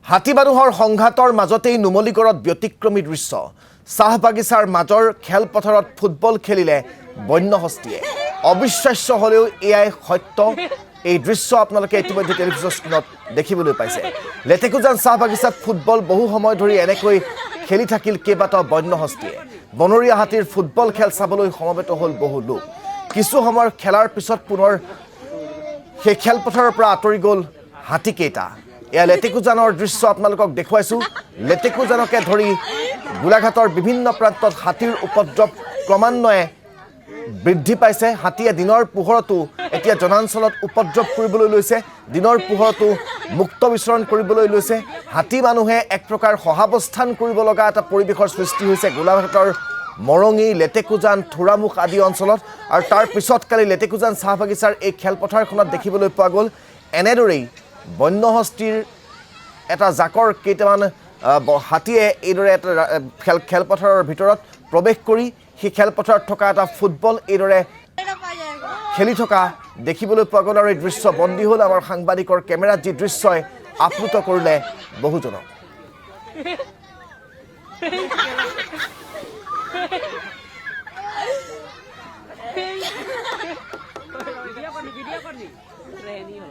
হাতী মানুহৰ সংঘাতৰ মাজতেই নুমলীগড়ত ব্যতিক্ৰমী দৃশ্য চাহ বাগিচাৰ মাজৰ খেলপথাৰত ফুটবল খেলিলে বন্যহস্তীয়ে অবিশ্বাস্য হলেও এয়াই সত্য এই দৃশ্য আপোনালোকে ইতিমধ্যে টেলিভিছন স্ক্ৰীনত দেখিবলৈ পাইছে লেটেকুজান চাহ বাগিচাত ফুটবল বহু সময় ধৰি এনেকৈ খেলি থাকিল কেইবাটাও বন্যহস্তীয়ে বনৰীয়া হাতীৰ ফুটবল খেল চাবলৈ সমবেত হল বহু লোক কিছু সময়ৰ খেলাৰ পিছত পুনৰ সেই খেলপথাৰৰ পৰা আঁতৰি গ'ল হাতীকেইটা এয়া লেটেকুজানৰ দৃশ্য আপোনালোকক দেখুৱাইছো লেটেকুজানকে ধৰি গোলাঘাটৰ বিভিন্ন প্ৰান্তত হাতীৰ উপদ্ৰৱ ক্ৰমান্বয়ে বৃদ্ধি পাইছে হাতীয়ে দিনৰ পোহৰতো এতিয়া জনাঞ্চলত উপদ্ৰৱ কৰিবলৈ লৈছে দিনৰ পোহৰতো মুক্ত বিচৰণ কৰিবলৈ লৈছে হাতী মানুহে এক প্ৰকাৰ সহাৱস্থান কৰিব লগা এটা পৰিৱেশৰ সৃষ্টি হৈছে গোলাঘাটৰ মৰঙি লেটেকুজান থোৰামুখ আদি অঞ্চলত আৰু তাৰ পিছত কালি লেটেকুজান চাহ বাগিচাৰ এই খেলপথাৰখনত দেখিবলৈ পোৱা গ'ল এনেদৰেই বন্যহস্তীৰ এটা জাকৰ কেইটামান হাতীয়ে এইদৰে এটা খেলপথাৰৰ ভিতৰত প্ৰৱেশ কৰি সেই খেলপথাৰত থকা এটা ফুটবল এইদৰে খেলি থকা দেখিবলৈ পোৱা গ'ল আৰু এই দৃশ্য বন্দী হ'ল আমাৰ সাংবাদিকৰ কেমেৰাত যি দৃশ্যই আপ্লুত কৰিলে বহুজনক